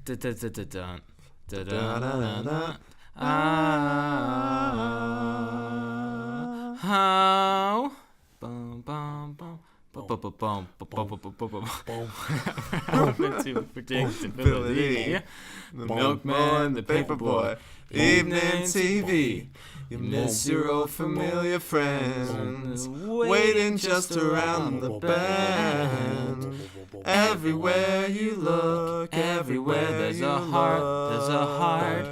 Da-da-da-da-dun. Da-da-da-da. How? Bum, bum, bum. Bum, into predictability. The Milkman, the paperboy, evening TV. You miss your old familiar friends, waiting just around the bend. Everywhere you look, everywhere there's a heart, there's a heart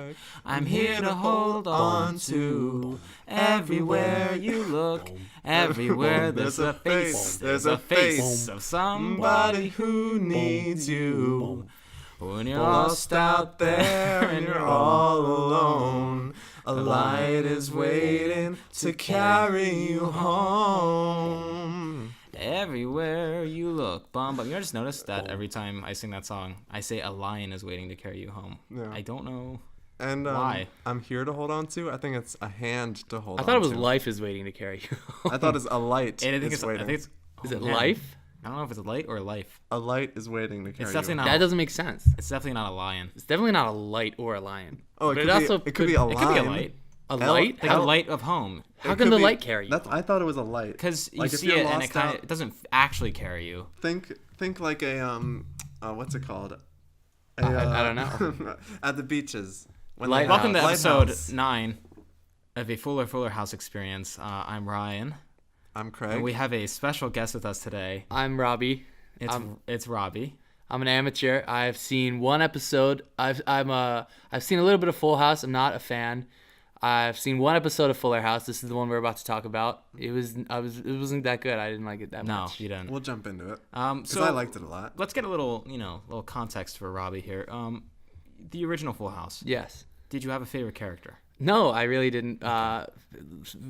I'm here to hold on to. Everywhere you look, everywhere there's a face, there's a face of somebody who needs you. When you're lost out there and you're all alone, a light is waiting to carry you home. Everywhere you look, bum. But you just noticed that every time I sing that song, I say a lion is waiting to carry you home. Yeah. I don't know. And why. I'm here to hold on to. I think it's a hand to hold on to. I thought it was life is waiting to carry you. I thought it's a light And I think is waiting. I think it's, Is it man. life? I don't know if it's a light or a life. A light is waiting to carry It's definitely you. not. That doesn't make sense. It's definitely not a lion. It's definitely not a light or a lion. Oh, But it could be a line. It could be a light. A light? Like a light of home. How It can could the be- light carry you? I thought it was a light. Because you Like, if see you're it and it lost kind out- of it doesn't actually carry you. Think like a what's it called? I don't know. At the beaches. When Lighthouse. they have Welcome to lighthouse. episode 9 of a Fuller House experience. I'm Ryan. I'm Craig. And we have a special guest with us today. I'm Robbie. It's Robbie. I'm an amateur. I've seen one episode. I've seen a little bit of Full House. I'm not a fan. I've seen one episode of Fuller House. This is the one we're about to talk about. It wasn't that good. I didn't like it that No, much. you didn't. We'll jump into it. So Because I liked it a lot. let's get a little context for Robbie here. The original Full House. Yes. Did you have a favorite character? No, I really didn't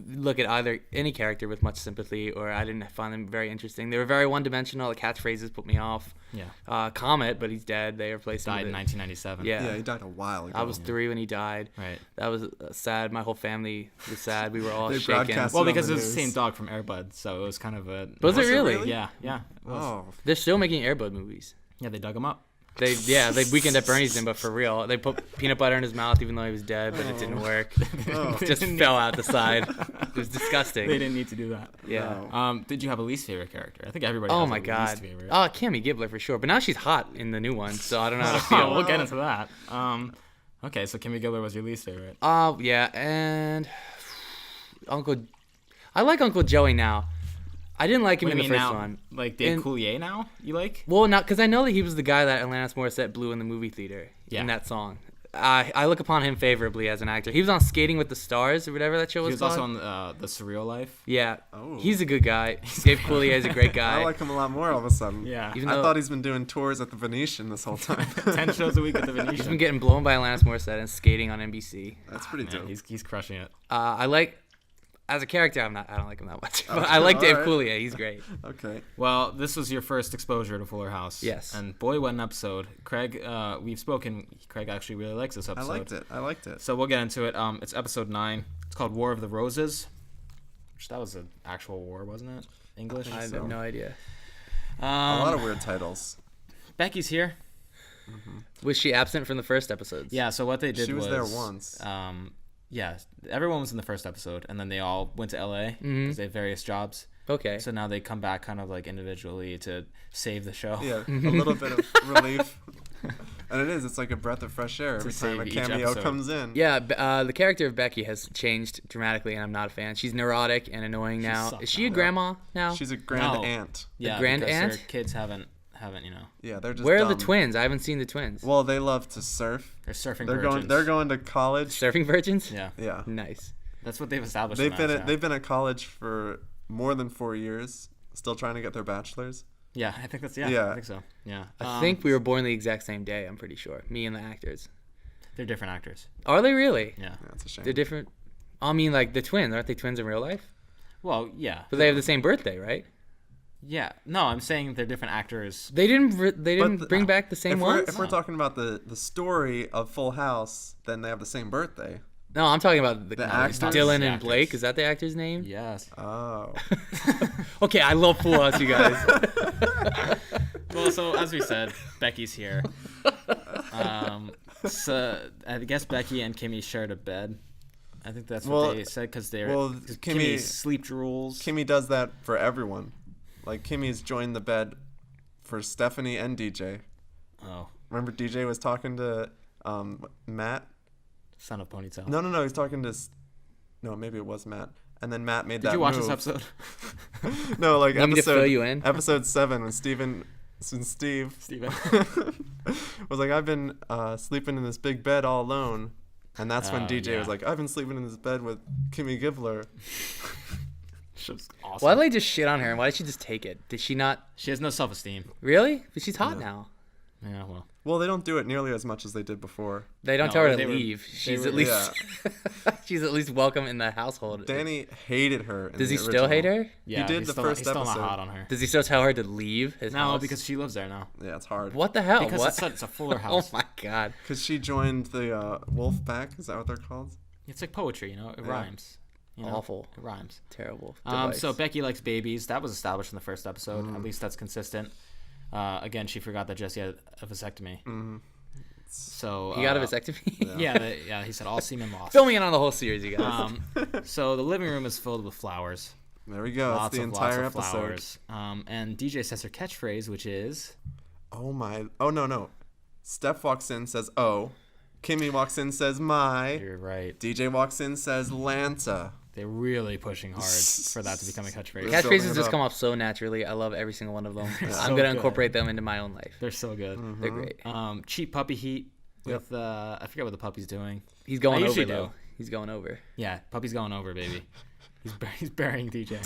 look at any character with much sympathy, or I didn't find them very interesting. They were very one-dimensional. The catchphrases put me off. Yeah. Comet, but he's dead. They replaced him. Died in 1997. Yeah. Yeah, he died a while ago. I was 3 when he died. Right. That was sad. My whole family was sad. We were all They shaken. broadcast Well, on the because it was the news. same dog from Air Bud, so it was kind of a. Was it really? Yeah. It was. Oh, They're still making Air Bud movies. Yeah, they dug him up. They Weekend at Bernie's him, but for real. They put peanut butter in his mouth even though he was dead, but it didn't work. Oh. It just fell out the side. It was disgusting. They didn't need to do that. Yeah. No. Did you have a least favorite character? I think everybody. Oh has my a god. Least favorite. Oh, Cammy Gibbler for sure. But now she's hot in the new one, so I don't know how to feel. We'll get into that. Okay, so Kimmy Giller was your least favorite. Yeah, and I like Uncle Joey now. I didn't like him in the first one. Like Dave Coulier now? You like? Well, not because I know that he was the guy that Alanis Morissette blew in the movie theater Yeah. in that song. I look upon him favorably as an actor. He was on Skating with the Stars or whatever that show He was was called. also on the Surreal Life. Yeah, Oh. he's a good guy. Dave Coulier is a great guy. I like him a lot more all of a sudden. Yeah. Even I though thought he's been doing tours at the Venetian this whole time. 10 shows a week at the he's been Venetian. getting blown by Alanis Morissette and Skating on NBC. That's pretty Man, dope. he's crushing it. I like, as a character, I don't like him that much. But I like Dave alright. Coulier. He's great. Okay. Well, this was your first exposure to Fuller House. Yes. And boy, what an episode. Craig, we've spoken. Craig actually really likes this I episode. liked it. So we'll get into it. It's episode 9. It's called War of the Roses. Which that was an actual war, wasn't it? English? I have so. no idea. A lot of weird titles. Becky's here. Was she absent from the first episodes? Yeah, so what they did She was there once. Yeah, everyone was in the first episode, and then they all went to LA because they have various jobs. Okay. So now they come back kind of like individually to save the show. Yeah, a little bit of relief. And it is. It's like a breath of fresh air every time save a each cameo episode. comes in. Yeah, the character of Becky has changed dramatically, and I'm not a fan. She's neurotic and annoying now. sucks Is she a now. grandma now? She's a grand No. aunt. Yeah, grand because aunt? their kids haven't Yeah, they're just Where are dumb. the twins? I haven't seen the twins. Well, they love to surf. they're surfing They're virgins. going to college. Surfing virgins? Yeah, Yeah. Nice. that's what they've established. They've them been as, at, yeah. they've been at college for more than 4 years, still trying to get their bachelor's. Yeah, I think that's Yeah. I think so. Yeah, I think we were born the exact same day, I'm pretty sure. Me and the actors. they're different actors. Are they really? Yeah. Yeah, it's a shame. They're different. I mean, like the twins. Aren't they twins in real life? Well, yeah, But they have the same birthday, right? yeah. No, I'm saying they're different actors. They didn't But bring back the same ones? If we're talking about the story of Full House, then they have the same birthday. No, I'm talking about the actors? Dylan The and actors. Blake. Is that the actor's name? Yes. Oh. Okay, I love Full House, you guys. Well, so as we said, Becky's here. So I guess Becky and Kimmy shared a bed. I think that's Well, what they said because Kimmy Kimmy sleep drools. Kimmy does that for everyone. Like Kimmy's joined the bed for Stephanie and DJ. Oh, Remember DJ was talking to Matt? son of ponytail. No, he's talking to no, maybe it was Matt. And then Matt made Did that you watch move. this episode? No, like Want me to episode fill you in? episode 7 when Steve Steven. was like, I've been sleeping in this big bed all alone. And that's when DJ yeah. was like, I've been sleeping in this bed with Kimmy Gibbler. She was awesome. Why did they just shit on her? And why did she just take it? Did she not? She has no self-esteem. Really? But she's hot now. Yeah, well. Well, they don't do it nearly as much as they did before. They don't No, tell her they to were- leave. they She's were- at least she's at least welcome in the household. Danny hated her. Does he still hate her? Yeah, did he's the still, first he's still episode. not hot on her. Does he still tell her to leave his No, house? because she lives there now. Yeah, it's hard. What the hell? Because What? it's a fuller Oh house. my god. Because she joined the Wolf Pack. Is that what they're called? It's like poetry, you know. It Yeah. rhymes. You know? Awful. It rhymes. Terrible. So Becky likes babies. That was established in the first episode. At least that's consistent. Again, she forgot that Jesse had a vasectomy. So he got a vasectomy. yeah. He said all semen lost. Filming it on the whole series, you guys. So the living room is filled with flowers. There we go. That's the entire lots of episode. flowers. And DJ says her catchphrase, which is, Oh my. Oh no. Steph walks in, says "Oh." Kimmy walks in, says "My." "You're right." DJ walks in, says "Lanta." They're really pushing hard for that to become a catchphrase. Catch- Catchphrases building it just up. come off so naturally. I love every single one of them. I'm so gonna good. incorporate them into my own life. They're so good. They're great. Cheap puppy heat with I forget what the puppy's doing. He's going I over usually though. do. He's going over. Yeah, puppy's going over, baby. He's burying DJ.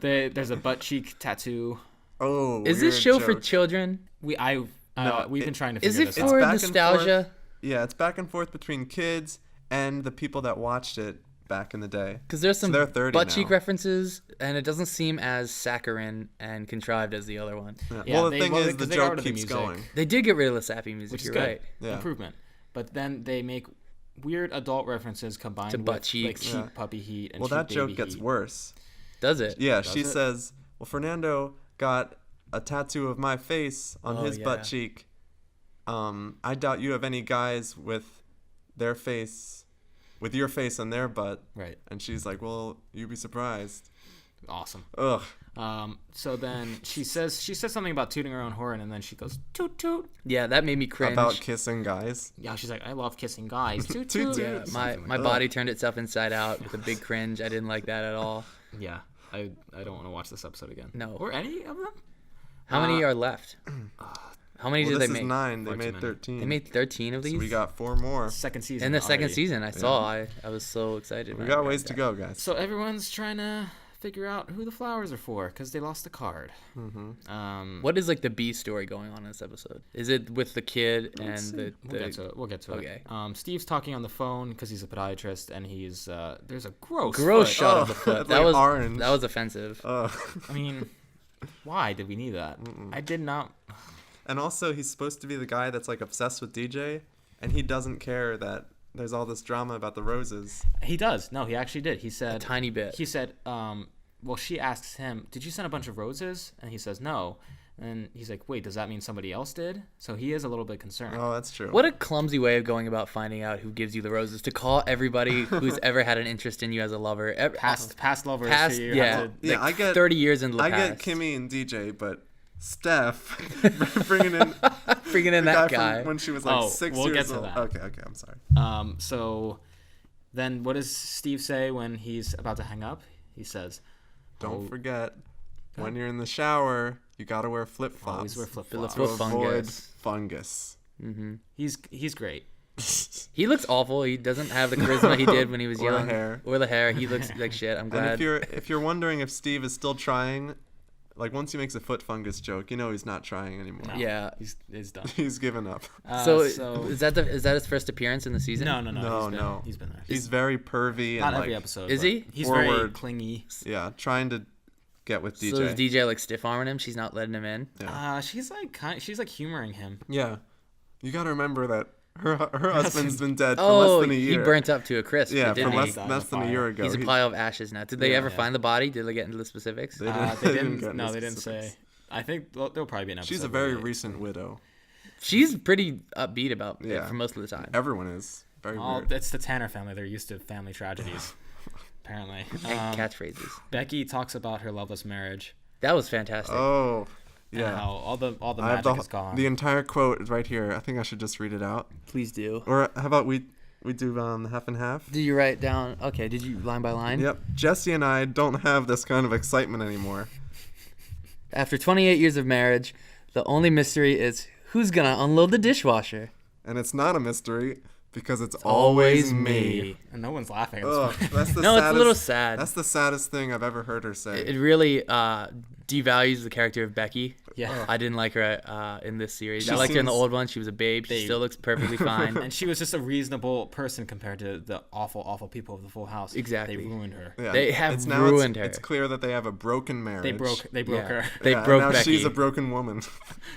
There's a butt cheek tattoo. Oh. Is this weird show for joke. children? We've been trying to Is figure it this for out. back and nostalgia? Yeah, it's back and forth between kids and the people that watched it back in the day. Because there's some they're 30 butt now. cheek references, and it doesn't seem as saccharine and contrived as the other one. Yeah. Yeah, Well, the thing is, the because they got joke rid of the keeps music, going. They did get rid of the sappy music. which is You're good. right. Yeah. Improvement. But then they make weird adult references combined To with butt cheeks. like cheap Yeah. puppy heat and Well, cheap that joke baby gets heat. worse. Does it? Yeah, Does she it? says, "Well, Fernando got a tattoo of my face on Oh, his yeah. butt cheek. I doubt you have any guys with their face, with your face on their butt." Right. And she's like, "Well, you'd be surprised." Awesome. Ugh. So then she says something about tooting her own horn, and then she goes toot toot. Yeah, that made me cringe. About kissing guys. Yeah, she's like, I love kissing guys. Toot Toot toot. toot. Yeah, my Something my like body turned itself inside out with a big cringe. I didn't like that at all. that. Yeah. I don't want to watch this episode again. No. Or any of them. How many are left? How many Well, did this they is make? 9. They Far too made many. 13. They made 13 of these. So we got 4 more. Second season. in the second already. season. I saw. I was so excited. We when I got read ways to that. go, guys. So everyone's trying to figure out who the flowers are for because they lost the card. What is like the B story going on in this episode? Is it with the kid and the? We'll get to it. We'll get to Okay. it. Steve's talking on the phone because he's a podiatrist, and he's there's a gross Gross foot. shot of the Oh, foot. it's That like was orange. that was offensive. I mean, why did we need that? I did not. And also, he's supposed to be the guy that's like obsessed with DJ, and he doesn't care that there's all this drama about the roses. He does. No, he actually did. He said A tiny bit. He said, well, she asks him, "Did you send a bunch of roses?" And he says, "No." And he's like, "Wait, does that mean somebody else did?" So he is a little bit concerned. Oh, that's true. What a clumsy way of going about finding out who gives you the roses. To call everybody who's ever had an interest in you as a lover. Past lovers. Past, who you yeah. have to- Yeah, I get 30 years into the I past. get Kimmy and DJ, but Steph bringing in Bringing in the that guy guy. from when she was like Oh, 6 we'll years get to old. that. Okay, I'm sorry. So then what does Steve say when he's about to hang up? He says, Don't forget, when you're in the shower, you gotta wear flip flops. always wear flip-flops. to Flip avoid fungus. fungus. He's great. He looks awful. He doesn't have the charisma he did when he was Or the young. hair. Or the hair. He looks like shit. I'm And glad. if you're wondering if Steve is still trying, like once he makes a foot fungus joke, you know he's not trying anymore. No, Yeah. he's done. He's given up. So is that his first appearance in the season? No. No. He's been there. He's very pervy Not and every like, episode. Is but he? He's very Forward. clingy. yeah, trying to get with DJ. So is DJ like stiff arming him? She's not letting him in. Yeah. She's like humoring him. Yeah. You got to remember that her husband's been dead for Oh, less than a year. he burnt up to a crisp. Yeah, didn't for he? less than a year ago. He's a pile of ashes now. Did they ever find the body? Did they get into the specifics? They They didn't get didn't. No, into they didn't specifics. say. I think there'll probably be an episode. She's a where very they- recent widow. she's pretty upbeat about it Yeah. for most of the time. Everyone is. Very Oh, weird. it's the Tanner family. They're used to family tragedies, apparently. And catchphrases. Becky talks about her loveless marriage That was fantastic. Oh, and yeah. how all the I have magic is gone. the entire quote is right here. I think I should just read it out. Please do. Or how about we do half and half? Did you write down? Okay. Did you line by line? Yep. Jesse and I don't have this kind of excitement anymore. After 28 years of marriage, the only mystery is who's gonna unload the dishwasher. And it's not a mystery because it's Always always me. And no one's laughing. At Ugh, this point. that's the No, it's a saddest, little sad. That's the saddest thing I've ever heard her say. It really devalues the character of Becky. Yeah. I didn't like her in this series. She I liked her in the seems- old one. She was a babe. She Babe. still looks perfectly fine. And she was just a reasonable person compared to the awful, awful people of the Full House. Exactly. They ruined her. Yeah, They have it's now ruined her. It's clear that they have a broken marriage. They broke Yeah. her. They Yeah, broke now Becky. she's a broken woman.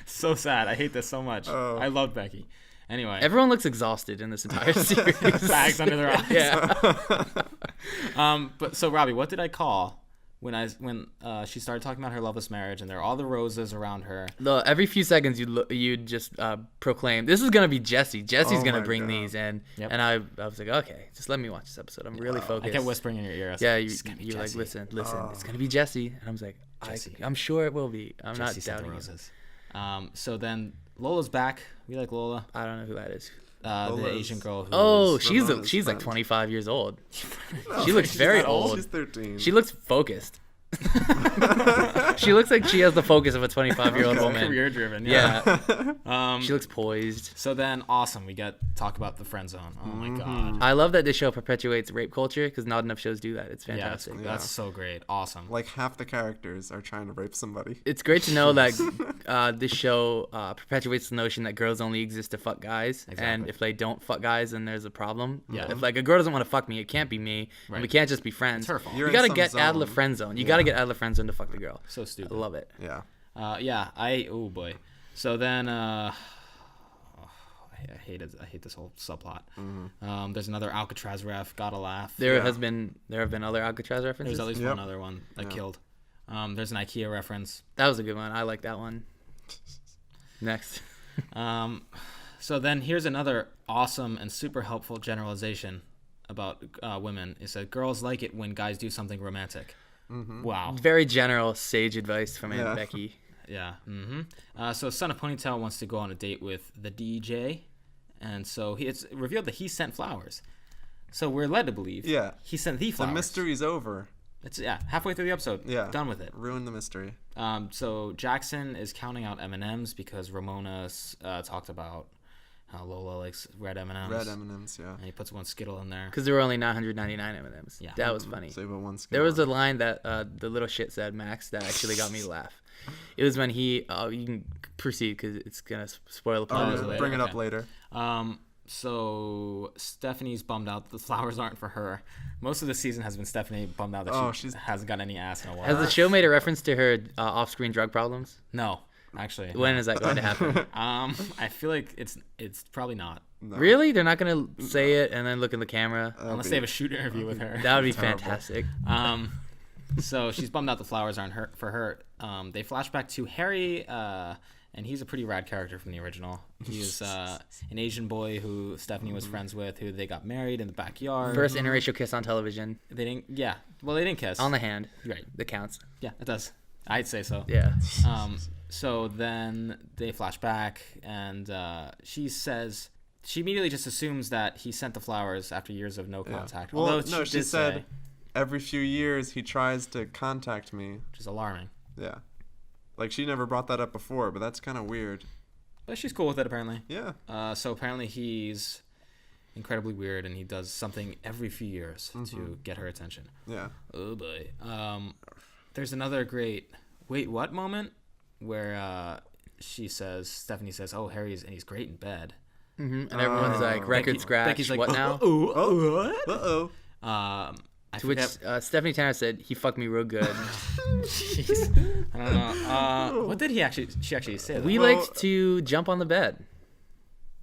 So sad. I hate this so much. Oh. I love Becky. Anyway. Everyone looks exhausted in this entire series. Bags under their eyes. Yeah. But so Robbie, what did I call when she started talking about her loveless marriage and there are all the roses around her? Every few seconds you'd just proclaim, this is gonna be Jesse. Jesse's Oh gonna my bring God. these in. Yep. And I was like, okay, just let me watch this episode. I'm really focused. I kept whispering in your ear. I was Yeah, like, "It's gonna be you're like, Jesse." listen, Oh. it's gonna be Jesse. And I was like, Jesse. I'm sure it will be. I'm Jesse not sent the doubting it. roses. So then Lola's back. We like Lola, I don't know who that is. the Lola's- Asian girl. Who Oh, is- she's Ramona's like friend. 25 years old. No, She looks she's very not old. She's 13. She looks focused. She looks like she has the focus of a 25-year-old woman. career driven. Yeah. She looks poised. So then, awesome. We get talk about the friend zone. Oh my god. I love that this show perpetuates rape culture because not enough shows do that. It's Yeah, fantastic. that's so great. Awesome. Like half the characters are trying to rape somebody. It's great to know that this show perpetuates the notion that girls only exist to fuck guys, and Exactly. if they don't fuck guys, then there's a problem. Yeah. If like a girl doesn't want to fuck me, it can't be me, and we Right. can't just be friends. It's her fault. You're You in gotta some get out of the zone. friend zone. You gotta get out of the friend zone to fuck the girl. So I stupid. love it. Yeah. Oh boy. So then, I hate this whole subplot. There's another Alcatraz ref. Gotta laugh. There Yeah. have been other Alcatraz references. There's at least Yep. one other one that killed. There's an IKEA reference. That was a good one. I like that one. Next. So then here's another awesome and super helpful generalization about women. It said girls like it when guys do something romantic. Wow. Very general sage advice from Aunt Yeah. Becky. Yeah. So Son of Ponytail wants to go on a date with the DJ, and so it's revealed that he sent flowers. So we're led to believe Yeah. he sent the The flowers. mystery's over. It's halfway through the episode. Yeah. Done with it. Ruin the mystery. So Jackson is counting out M&Ms because Ramona talked about how Lola likes red M&Ms. Red M&Ms, yeah. And he puts one Skittle in there. Because there were only 999 M&Ms. Yeah. That was funny. Save it one There was a skill. line that the little shit said, Max, that actually got me to laugh. It was when he... you can proceed because it's going to spoil the plot. later. Bring it up Okay. later. So Stephanie's bummed out that the flowers aren't for her. Most of the season has been Stephanie bummed out that she she's- hasn't got any ass in a while. Has the show made a reference to her off-screen drug problems? No, actually. When is that going to happen? I feel like it's probably not. No. Really? They're not going to say it and then look in the camera? Unless they have a shoot interview with her. That would be terrible. fantastic. So she's bummed out the flowers aren't for her. They flash back to Harry, and he's a pretty rad character from the original. He was an Asian boy who Stephanie was friends with, who they got married in the backyard. First interracial kiss on television. They didn't. Yeah. Well, they didn't kiss. On the hand. Right. That counts. Yeah, it does. I'd say so. Yeah. So then they flash back, and she immediately just assumes that he sent the flowers after years of no Yeah. contact. Well, Although no, she did said say, every few years he tries to contact me. which is alarming. Yeah. Like, she never brought that up before, but that's kind of weird. But she's cool with it, apparently. Yeah. So apparently he's incredibly weird, and he does something every few years to get her attention. Yeah. Oh boy. There's another great wait what moment where Stephanie says, "Oh, he's great in bed." And everyone's like, record Becky- scratch, Becky's like, what now? What? Uh-oh. I To which forget. Stephanie Tanner said, he fucked me real good. Jeez. I don't know. What did she actually say? That? We Well- liked to jump on the bed.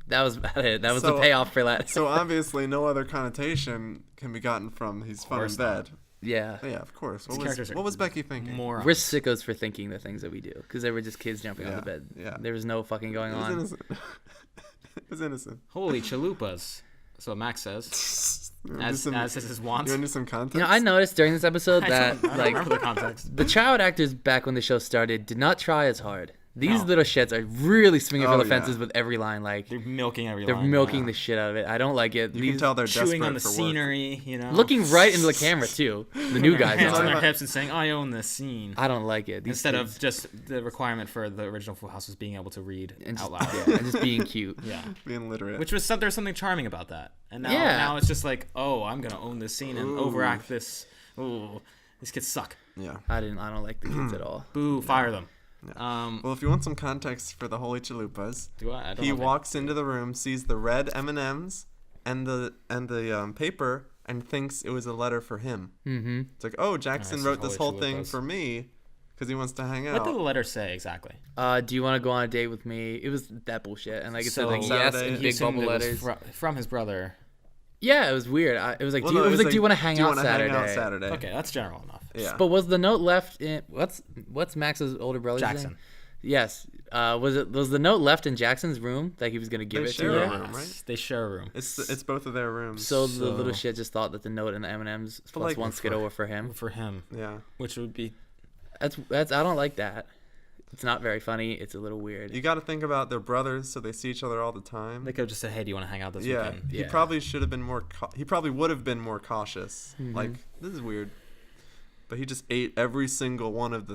That was about it. That was the So- payoff for that. So obviously no other connotation can be gotten from he's fun in course not. bed. Yeah. Yeah, of course. These characters are What was Becky thinking? Morons. We're sickos for thinking the things that we do because they were just kids jumping on Yeah, the bed. yeah. There was no fucking going It was on. innocent. It was innocent. Holy chalupas. That's what Max says. You wanna do As is his wont. You want to do some context? You know, I noticed during this episode I that don't like remember the context. the child actors back when the show started did not try as hard. These No. little shits are really swinging for Oh, the yeah. fences with every line. Like They're milking every they're line. milking the shit out of it. I don't like it. You These can tell they're Chewing desperate on the for work. scenery, you know. looking right into the camera too. The new guys hands on are. their hips and saying, "I own this scene." I don't like it. These Instead kids- of just the requirement for the original Full House was being able to read and out just, loud. yeah, and just being cute. Yeah. Being literate. Which was there's something charming about that. And now, Yeah. now it's just like, oh, I'm gonna own this scene and Ooh. overact this. Ooh, these kids suck. Yeah. I don't like the kids at all. Boo, fire them. Yeah. Well, if you want some context for the Holy Chalupas, Do I don't he know if walks into the room, sees the red M&Ms and the paper, and thinks it was a letter for him. Mm-hmm. It's like, oh, Jackson Alright, so wrote this Holy whole thing Chalupas. for me because he wants to hang What out. did the letter say exactly? Do you want to go on a date with me? It was that bullshit, and like it said So- like yes Saturday- in He big assumed bubble it was letters. from his brother. Yeah, it was weird. It was like, Well, do you, no, it was like, do you want to hang do you out wanna Saturday? hang out Saturday? Okay, that's general enough. Yeah. But was the note left in what's Max's older brother's Jackson. name? Yes. Was the note left in Jackson's room that he was gonna give They it share to a her? room, right? They share a room. It's both of their rooms. So the little shit just thought that the note and the M&Ms plus like, one Skittle were for him. For him, Yeah. which would be That's I don't like that. It's not very funny. It's a little weird. You got to think about their brothers, so they see each other all the time. they could have just said, "Hey, do you want to hang out this Yeah, weekend?" he Yeah. probably should have been more. He probably would have been more cautious. Mm-hmm. Like, this is weird, but he just ate every single one of the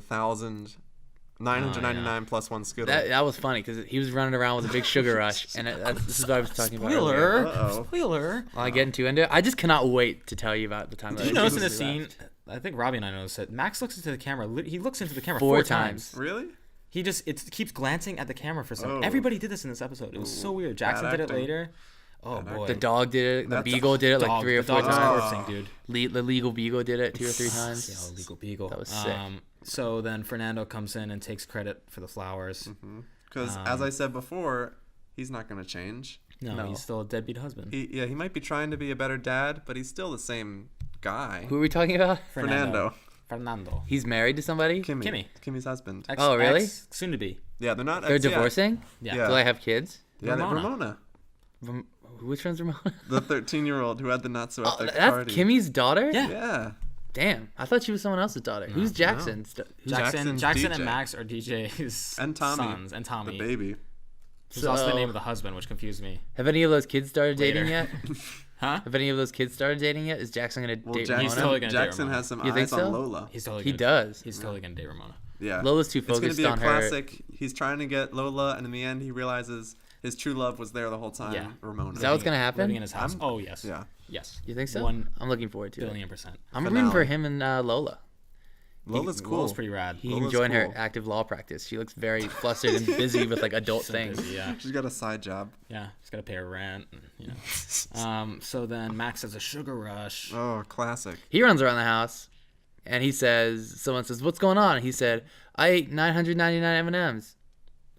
1,999 plus one Skittle. That was funny because he was running around with a big sugar rush, and this is what I was talking about. Spoiler! Earlier. Uh-oh. Spoiler! While I get too into it, I just cannot wait to tell you about the time. Did that you I notice in the completely scene? left. I think Robbie and I noticed it. Max looks into the camera. He looks into the camera Four four times. Really? He just keeps glancing at the camera for some. Oh. Everybody did this in this episode. It was so weird. Jackson did it acting. later. Oh Bad boy. The dog did it. The That's- beagle did it like Dog- 3 or the 4 dog was times. corpsing, dude. The legal beagle did it 2 or 3 times. Yeah, legal beagle. That was sick. So then Fernando comes in and takes credit for the flowers. Because as I said before, he's not going to change. No, he's still a deadbeat husband. He might be trying to be a better dad, but he's still the same guy. Who are we talking about? Fernando. Fernando. He's married to somebody. Kimmy's husband. Oh, really? Soon to be. Yeah, they're not. They're yeah. divorcing. Yeah. Yeah. Do they have kids? Yeah, Ramona. Ramona, Which one's Ramona? the 13-year-old who had the not so Oh, epic that's party. Kimmy's daughter. Yeah. Yeah. Damn, I thought she was someone else's daughter. Who's Jackson's? Who's Jackson Jackson's and DJ. Max are DJ's And Tommy. sons. And Tommy. The baby. Who's also the So- name of the husband, which confused me. Have any of those kids started dating Later. yet? Huh? Have any of those kids started dating yet? Is Jackson gonna Well, date Jackson, He's Ramona? totally gonna date Jackson Ramona. has some You think eyes so? on Lola. He's totally. He Gonna, does. He's totally gonna date Ramona. Yeah. Lola's too It's going to focused be a on her. classic. He's trying to get Lola, and in the end, he realizes his true love was there the whole time. Yeah. Ramona. Is that what's gonna happen? Living in his house. I'm- Oh yes. Yeah. Yes. You think so? 1 I'm looking forward to it. billion%. I'm Finale. rooting for him and Lola. Lola's cool. Lola's pretty rad. He's Lola's enjoying her cool. active law practice. She looks very flustered and busy with like adult So things. busy, yeah. She's got a side job. Yeah. He's got to pay her rent. And, you know. So then Max has a sugar rush. Oh, classic. He runs around the house, and he says, "Someone says, what's going on?" And he said, "I ate 999 M&Ms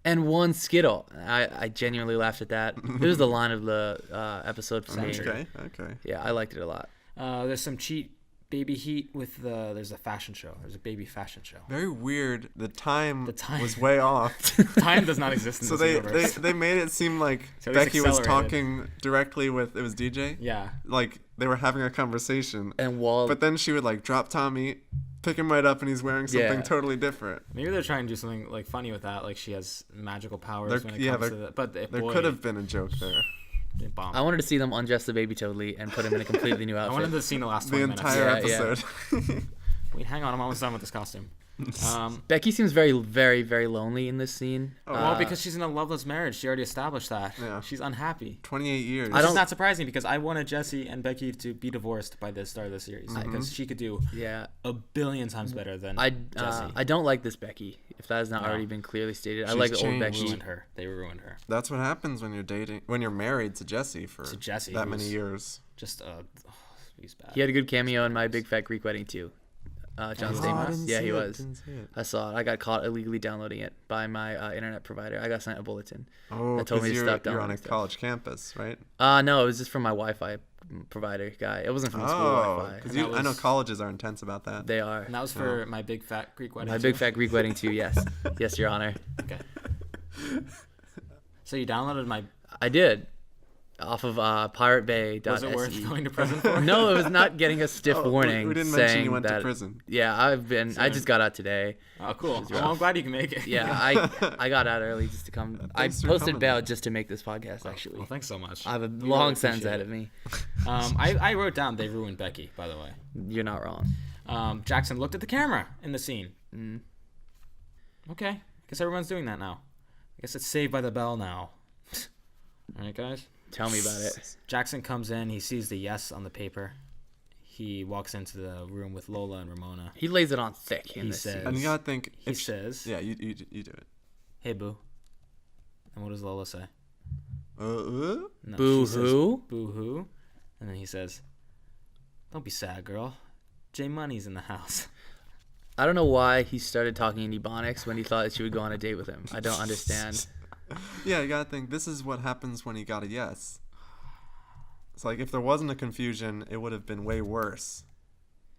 and 1 Skittle." I genuinely laughed at that. It was the line of the episode for me. Okay. Okay. Yeah, I liked it a lot. There's some cheap baby heat with there's a fashion show. There's a baby fashion show. Very weird. The time time. was way off. Time does not exist in So this universe. they made it seem like So it was Becky was accelerated. talking directly with, it was DJ? Yeah. Like, they were having a conversation. And Walt, But then she would, like, drop Tommy, pick him right up, and he's wearing something Yeah. totally different. Maybe they're trying to do something like funny with that. Like she has magical powers There- when it yeah, comes there- to that. But There boy, could have been a joke there. it bombed. I wanted to see them undress the baby totally and put him in a completely new I outfit. wanted to see the last The 20 minutes. entire Yeah, yeah. episode. Wait, hang on. I'm almost done with this costume. Becky seems very, very, very lonely in this scene. Well, because she's in a loveless marriage. She already established that. Yeah. She's unhappy. 28 years. I It's don't- not surprising because I wanted Jesse and Becky to be divorced by the start of the series because she could do yeah, a billion times better than I Jesse. I don't like this Becky. If that has not No. already been clearly stated, I She's like the old changed. Becky. ruined her. They ruined her. That's what happens when you're married to Jesse for To Jesse, that many who's- years. Just he's bad. He had a good cameo in My Big Fat Greek Wedding too. John Stamos. Yeah, he was. Didn't see it. I saw it. I got caught illegally downloading it by my internet provider. I got sent a bulletin. Oh, That told me because to stop you're on a downloading stuff. college campus, right? No, it was just from my Wi-Fi provider guy. It wasn't from the school Oh, Wi-Fi. because And that I know was- colleges are intense about that. They are. And that was for my big fat Greek wedding. My too? big fat Greek wedding too. Yes, yes, Your Honor. Okay. So you downloaded my. I did. Off of piratebay.se. Was it worth going to prison for? No, it was not getting a stiff Oh, warning. we didn't saying mention you went that, to prison. Yeah, I just got out today. Oh, cool. was Well, rough. I'm glad you can make it. Yeah, I got out early just to come. I Thanks for posted coming, bail man. just to make this podcast. Actually, Well, thanks so much. I have a We long really sentence appreciate ahead of me. I wrote down they ruined Becky, by the way. You're not wrong. Jackson looked at the camera in the scene. Okay. I guess everyone's doing that now. I guess it's Saved by the Bell now. All right, guys. Tell me about it. Jackson comes in. He sees the yes on the paper. He walks into the room with Lola and Ramona. He lays it on thick in He this says- scene. And you gotta think. He says, Yeah, you do it. "Hey, boo." And what does Lola say? Uh? No, Boo she says, hoo? Boo hoo. And then he says, "Don't be sad, girl. J Money's in the house." I don't know why he started talking in Ebonics when he thought that she would go on a date with him. I don't understand. Yeah, you gotta think. This is what happens when he got a yes. It's like if there wasn't a confusion, it would have been way worse.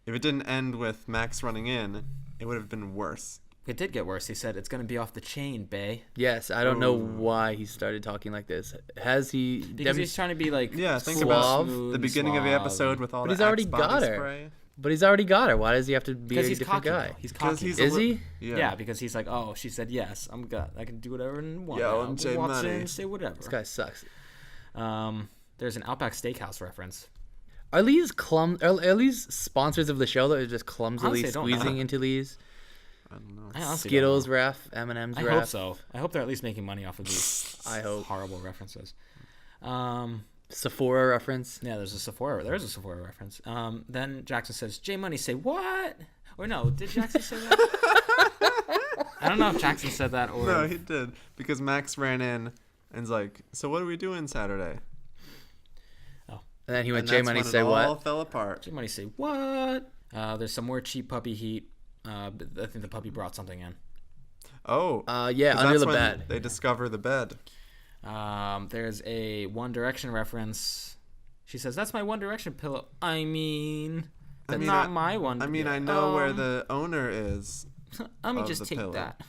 If it didn't end with Max running in, it would have been worse. It did get worse. He said, "It's gonna be off the chain, bae." Yes, I don't know Oh. why he started talking like this. Has he? Because he's trying to be like Yeah, think suave, about The beginning of the suave. episode with all But the he's already Axe body got her. spray. But he's already got her. Why does he have to be Because a he's different cocky. guy? Though. He's 'Cause cocky. he's Is he? Yeah, because he's like, oh, she said yes. I'm good. I can do whatever and want. Yo, now. I'm J Waltz Money. in, say whatever. This guy sucks. There's an Outback Steakhouse reference. Are these sponsors of the show that are just clumsily Honestly, I don't know. squeezing into these? I don't know. I honestly Skittles don't know. ref, M&M's I ref. hope so. I hope they're at least making money off of these. I hope. Horrible references. Sephora reference. Yeah, there's a Sephora. There's a Sephora reference. Then Jackson says, "J Money, say what?" Or no, did Jackson say that? I don't know if Jackson said that or. No, he did because Max ran in and's like, "So what are we doing Saturday?" And then he went, And J that's Money when say it all what? fell apart. J Money, say what? There's some more cheap puppy heat. But I think the puppy brought something in. Oh. Yeah, 'cause under that's the when bed. They discover the bed. There's a One Direction reference. She says, "That's my One Direction pillow." I mean, that's not my one. I mean, I know where the owner is. Let me of just the take pillow. that.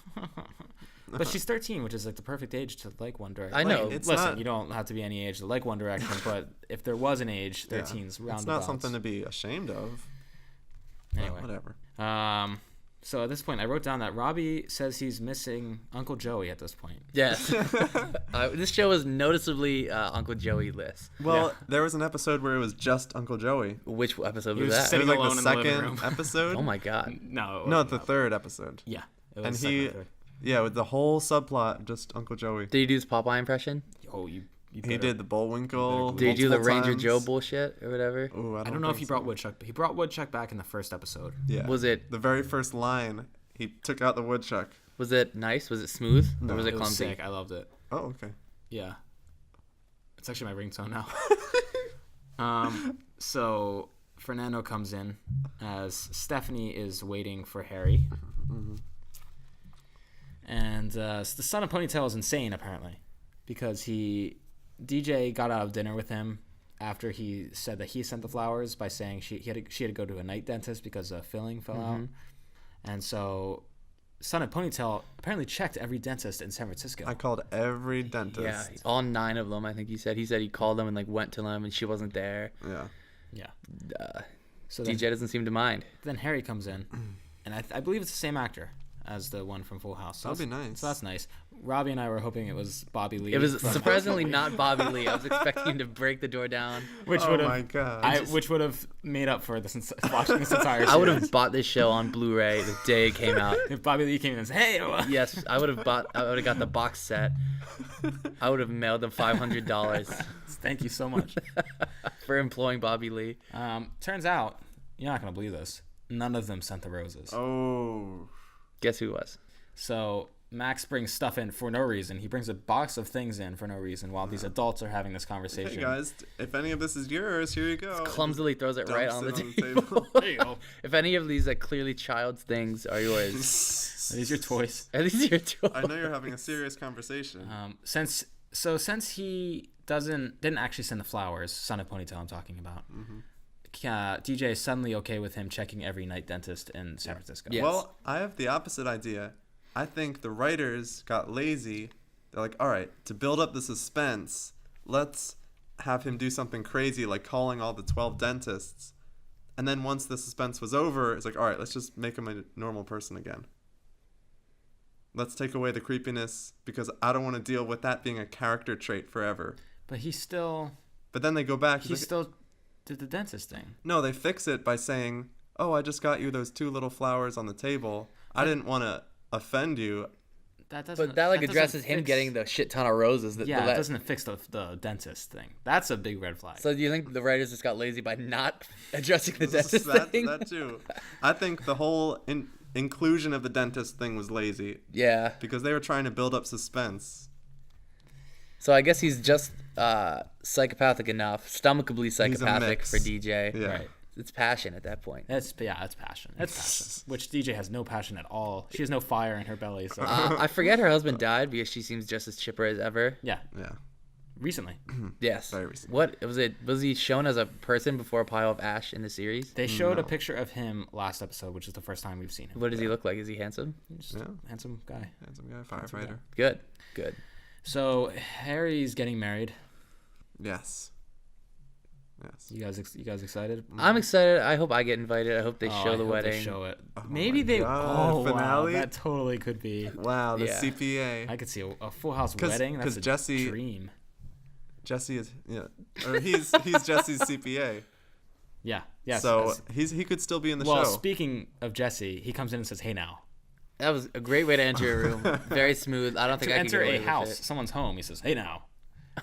But she's 13, which is like the perfect age to like One Direction. I know. It's Listen, not- you don't have to be any age to like One Direction, but if there was an age, 13's roundabouts. It's not something to be ashamed of. Anyway. Whatever. So at this point, I wrote down that Robbie says he's missing Uncle Joey at this point. Yes. This show is noticeably Uncle Joey-less. Well, there was an episode where it was just Uncle Joey. Which episode He was was that? It sitting was like alone the in the living second room. episode. Oh my god. No. it No, wasn't the that. third episode. Yeah. It was And second he, or third. yeah, with the whole subplot, just Uncle Joey. Did he do his Popeye impression? Oh, you He better- did the Bullwinkle. Did Did he do the multiple Ranger times. Joe bullshit or whatever? Ooh, I don't know if think he brought so. Woodchuck, but he brought Woodchuck back in the first episode. Yeah. Was it The very first line, he took out the woodchuck. was it nice? Was it smooth? No, or was it It was clumsy? sick. I loved it. Oh, okay. Yeah. It's actually my ringtone now. So Fernando comes in as Stephanie is waiting for Harry. And the son of Ponytail is insane, apparently, because DJ got out of dinner with him after he said that he sent the flowers by saying she had to go to a night dentist because a filling fell out. And so son of Ponytail apparently checked every dentist in San Francisco. I called every dentist. Yeah, all 9 of them. I think he said he called them and like went to them and she wasn't there. Yeah. Yeah. So then, DJ doesn't seem to mind. then Harry comes in, and I believe it's the same actor as the one from Full House. So That'd be that's- nice. So that's nice. Robbie and I were hoping it was Bobby Lee. It was from- surprisingly not Bobby Lee. I was expecting him to break the door down. which Oh would my have god. which would have made up for this watching this entire series. I would have bought this show on Blu-ray the day it came out. if Bobby Lee came in and said, "Hey, Yes, I would have got the box set. I would have mailed them $500 thank you so much." for employing Bobby Lee. Turns out you're not gonna believe this. None of them sent the roses. Oh. Guess who it was? So Max brings stuff in for no reason. He brings a box of things in for no reason while these adults are having this conversation. Hey guys, if any of this is yours, here you go. Clumsily throws it right on the Dumps table. There you go. If any of these clearly child's things are yours, Are these your toys? are these your toys? I know you're having a serious conversation. Since So since he didn't actually send the flowers, Son of Ponytail I'm talking about, DJ is suddenly okay with him checking every night dentist in San Francisco. Yes. Well, I have the opposite idea. I think the writers got lazy. They're like, all right, to build up the suspense, let's have him do something crazy like calling all the 12 dentists. And then once the suspense was over, it's like, all right, let's just make him a normal person again. Let's take away the creepiness because I don't want to deal with that being a character trait forever. But he still... But then they go back. He still did the dentist thing. No, they fix it by saying, oh, I just got you those 2 little flowers on the table. I didn't want to offend you. That doesn't... But that like doesn't addresses him fix- getting the shit ton of roses. Yeah, it doesn't fix the dentist thing. That's a big red flag. So do you think the writers just got lazy by not addressing the dentist thing? That too. I think the whole inclusion of the dentist thing was lazy. Yeah. Because they were trying to build up suspense. So I guess he's just psychopathic enough, stomachably psychopathic mix. for DJ. Yeah. Right. It's passion at that point. That's passion. That's passion. Which DJ has no passion at all. She has no fire in her belly. So I forget her husband died because she seems just as chipper as ever. yeah, Yeah. recently Yes. Very recent. What was it? Was he shown as a person before a pile of ash in the series? they showed a picture of him last episode, which is the first time we've seen him. What does he look like? Is he handsome? Just Yeah. handsome guy. Handsome guy, firefighter. Good. Good. So Harry's getting married. Yes. Yes. You guys excited? I'm excited. I hope I get invited. I hope they Oh, show I the hope wedding. They show it. Oh Maybe my they. God, Oh finale? wow, that totally could be. Wow, the Yeah. CPA. I could see a Full House 'Cause- wedding. That's 'cause a Jesse- dream. Jesse is or he's Jesse's CPA. Yeah. Yes. So yes. he could still be in the Well, show. speaking of Jesse, he comes in and says, "Hey now." That was a great way to enter a room. Very smooth. I don't think To I could enter get away a with house, it. someone's home. He says, "Hey now."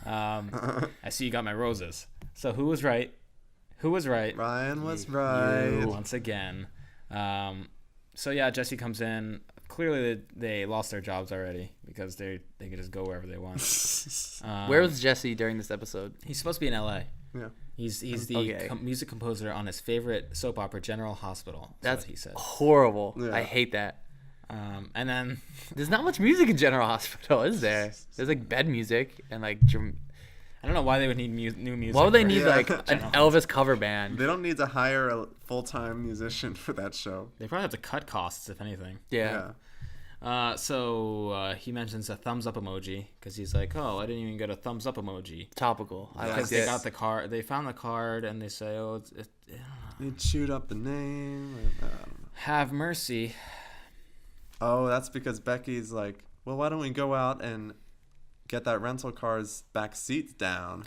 I see you got my roses. So who was right? Who was right? Ryan was You, right. once again. So yeah, Jesse comes in. Clearly, they lost their jobs already because they can just go wherever they want. Where was Jesse during this episode? He's supposed to be in L.A. Yeah. He's the Okay. music composer on his favorite soap opera, General Hospital. That's what he said. Horrible. Yeah. I hate that. And then There's not much music in General Hospital, is there? There's like bed music and like. I don't know why they would need new music. Why would they for- need Yeah. like an General Elvis cover band? They don't need to hire a full-time musician for that show. They probably have to cut costs, if anything. Yeah. So he mentions a thumbs up emoji because he's like, "Oh, I didn't even get a thumbs up emoji." Topical. I like Because they this. got the card, they found the card, and they say, "Oh, They chewed up the name. I don't know. have mercy." Oh, that's because Becky's like, well, why don't we go out and get that rental car's back seats down?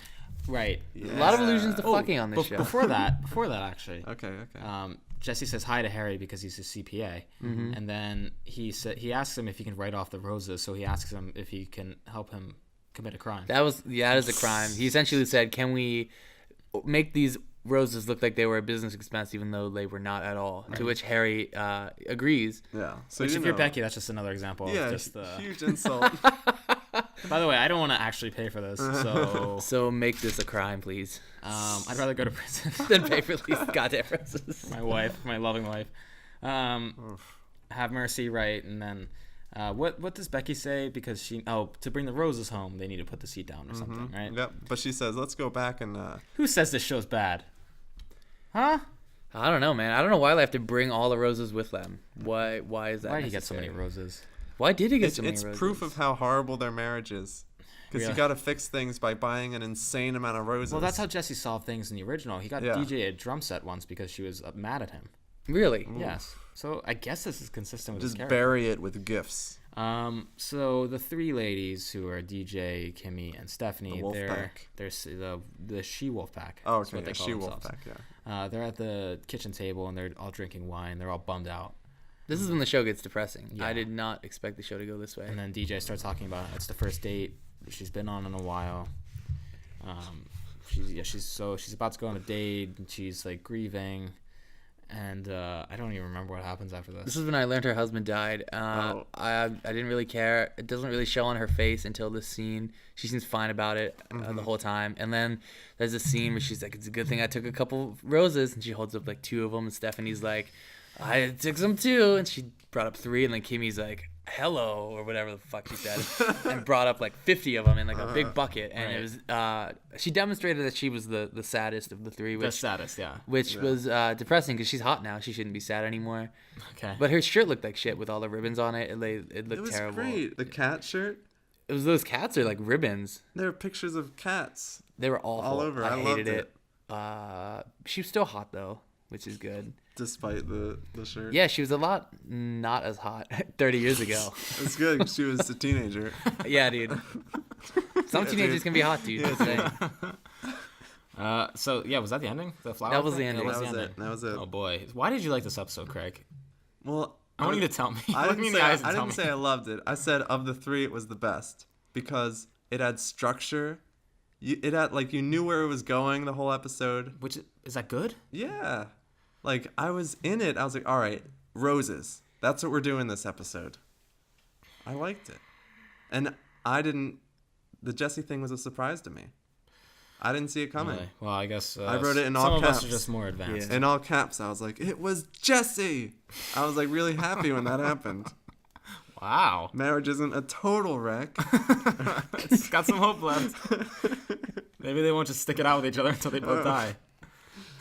Right. A lot of allusions to Oh, fucking on this show. Before that, actually, Okay. Jesse says hi to Harry because he's his CPA, and then he asks him if he can write off the roses. So he asks him if he can help him commit a crime. That is a crime. He essentially said, "Can we make these roses look like they were a business expense, even though they were not at all?" To which Harry agrees. Yeah. So Which, you if you're know- Becky, that's just another example yeah, of just the. huge insult. By the way, I don't want to actually pay for this, so So make this a crime, please. I'd rather go to prison. Then pay for these goddamn roses. My wife, my loving wife. Have mercy, right? And then, what does Becky say? Because to bring the roses home, they need to put the seat down or something, right? Yep. But she says, let's go back and Who says this show's bad? Huh? I don't know, man. I don't know why they have to bring all the roses with them. Why is that? Why did he get so many necessary? roses? Why did he get it's, so many it's roses? proof of how horrible their marriage is. Because Really? you got to fix things by buying an insane amount of roses. Well, that's how Jesse solved things in the original. He got Yeah. DJ a drum set once because she was mad at him. Really? Yes. So I guess this is consistent with his just character. bury it with gifts. So the three ladies who are DJ, Kimmy, and Stephanie, The wolf they're pack. the she wolf pack. Oh, That's okay. what they Yeah, call she wolf themselves. pack. Yeah. They're at the kitchen table and they're all drinking wine. They're all bummed out. This is when the show gets depressing. Yeah. I did not expect the show to go this way. And then DJ starts talking about it's the first date she's been on in a while. She's about to go on a date and she's like grieving. And I don't even remember what happens after this. This is when I learned her husband died. I didn't really care. It doesn't really show on her face until this scene. She seems fine about it the whole time. And then there's a scene where she's like, "It's a good thing I took a couple roses," and she holds up like 2 of them. And Stephanie's like, "I took some too," and she brought up 3. And then Kimmy's like, hello, or whatever the fuck she said, and brought up like 50 of them in like a big bucket, and it was she demonstrated that she was the saddest of the three, The saddest, which was depressing because she's hot now. She shouldn't be sad anymore. Okay. But her shirt looked like shit with all the ribbons on it. It looked It was terrible. great. The cat shirt. It was those cats are like ribbons. There are pictures of cats. They were awful. All over. I hated loved it. She was still hot though, which is good. Despite the shirt. Yeah, she was a lot not as hot 30 years ago. It's good 'cause she was a teenager. Yeah, dude. Some teenagers can be hot, dude. Just saying. So yeah, was that the ending? The flower. That was thing? the ending. That was That the was ending. it. That was it. Oh boy, why did you like this episode, Craig? Well, I want you to tell me. I Look me didn't, in say, the eyes and I tell didn't me. say I loved it. I said of the three, it was the best because it had structure. It had like you knew where it was going the whole episode. Which is that good? Yeah, like I was in it. I was like, all right, roses. That's what we're doing this episode. I liked it, and I didn't. The Jesse thing was a surprise to me. I didn't see it coming. Really? Well, I guess I wrote it in some all of caps. us are just more advanced. In all caps, I was like, it was Jesse. I was like really happy when that happened. Wow. Marriage isn't a total wreck. It's got some hope left. Maybe they won't just stick it out with each other until they both die.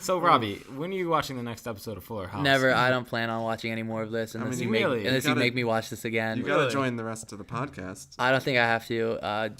So, Robbie, when are you watching the next episode of Fuller House? Never. I don't plan on watching any more of this unless mean, you make really? unless You you gotta- make me watch this again. You gotta Really? join the rest of the podcast. I don't think I have to.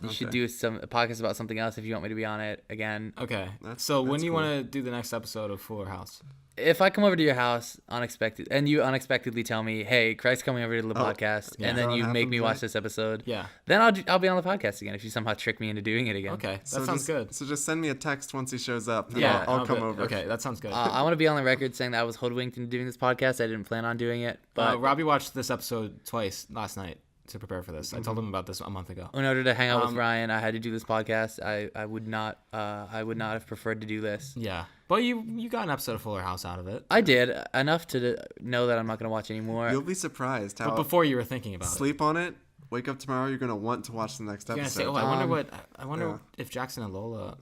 You should Okay. do a podcast about something else if you want me to be on it again. Okay. That's- So, when that's do you cool. want to do the next episode of Fuller House? If I come over to your house unexpected and you unexpectedly tell me, "Hey, Craig's coming over to the podcast," yeah. and then That you make happens, me right? watch this episode, Yeah. then I'll be on the podcast again if you somehow trick me into doing it again. Okay. That So sounds just, good. So just send me a text once he shows up. And Yeah. I'll come good. over. Okay. That sounds good. I want to be on the record saying that I was hoodwinked into doing this podcast. I didn't plan on doing it, but Robbie watched this episode twice last night to prepare for this. I told him about this a month ago. in order to hang out with Ryan, I had to do this podcast. I would not have preferred to do this. Yeah. But you got an episode of Fuller House out of it. I did enough to know that I'm not going to watch anymore. You'll be surprised how But before you were thinking about it. sleep on it. Wake up tomorrow. You're gonna want to watch the next You're gonna episode. say, "Oh, I wonder yeah. if Jackson and Lola,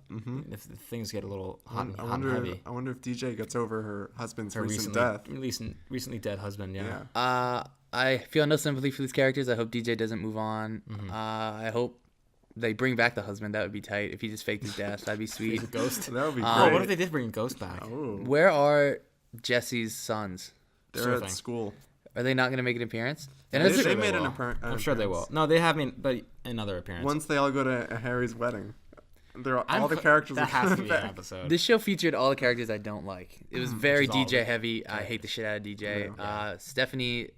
if things get a little hot, and, I hot and wonder. heavy." I wonder if DJ gets over her husband's Her recent recently, death. recently dead husband. Yeah. Yeah. I feel no sympathy for these characters. I hope DJ doesn't move on. I hope they bring back the husband. That would be tight. If he just faked his death, that'd be sweet. Ghost. That would be great. Oh, what if they did bring Ghost back? Oh, Where are Jesse's sons? they're Sure at thing. school. Are they not going to make an appearance? And They, is it- they they made an will. appearance. I'm sure they will. No, they haven't, but another appearance. Once they all go to Harry's wedding, all the pr- characters that are has to coming be an back. episode. This show featured all the characters I don't like. It was very is all DJ the heavy. I hate the shit out of DJ. Yeah. Stephanie,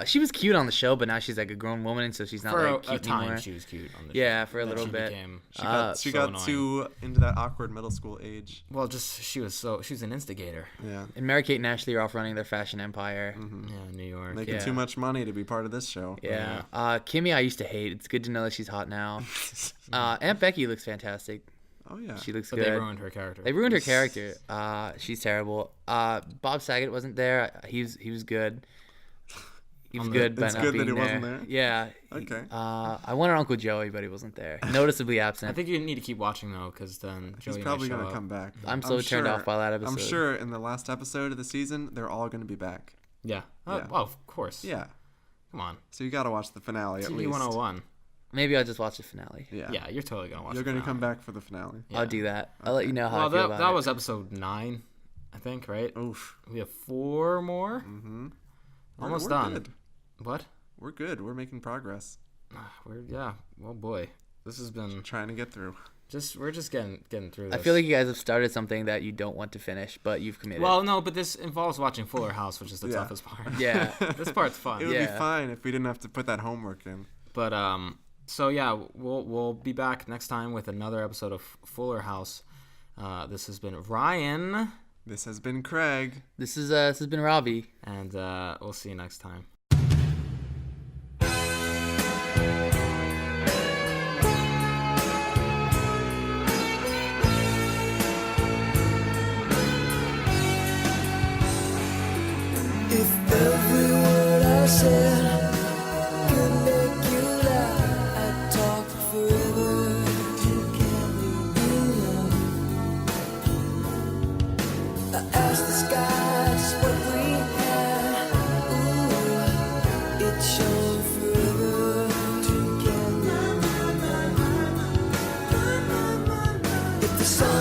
she was cute on the show, but now she's like a grown woman, so she's not For like a cute time, anymore. she was cute. On the Yeah, show. for a Then little she bit. became- She so got annoying. too into that awkward middle school age. Well, just she was an instigator. Yeah. And Mary Kate and Ashley are off running their fashion empire. Yeah, New York. Making Yeah. too much money to be part of this show. Yeah. Kimmy, I used to hate. It's good to know that she's hot now. Aunt Becky looks fantastic. Oh yeah. She looks But good. they ruined her character. They ruined her character. She's terrible. Bob Saget wasn't there. He was good. He was good, but It's not good that being he wasn't there? Yeah. Okay. I wanted Uncle Joey, but he wasn't there. Noticeably I absent. think you need to keep watching though, because then He's Joey probably might show gonna up. come back. I'm so turned off by that episode. I'm sure in the last episode of the season, they're all gonna be back. Yeah. Yeah. Well, of course. Yeah. Come on. So you gotta watch the finale at TV least. 101. Maybe I'll just watch the finale. Yeah. Yeah, you're totally gonna watch. You're the gonna finale. come back for the finale. Yeah. I'll do that. I'll let you know how Well, I feel that, about that it. was episode 9, I think, right? Oof. We have 4 more. Mm-hmm. Almost we're done. Good. What? We're good. We're making progress. Yeah. Well, boy, this has been Trying to get through. we're just getting through I this. feel like you guys have started something that you don't want to finish, but you've committed. Well, no, but this involves watching Fuller House, which is the Yeah. toughest part. yeah. This part's fun. It would Yeah. be fine if we didn't have to put that homework in. But so yeah, we'll be back next time with another episode of Fuller House. This has been Ryan, This has been Craig. This has been Robbie. and we'll see you next time. If every word I said could make you laugh, I'd talk forever. You can't leave me alone. I asked the skies what we had. Ooh, it shone forever. If the sun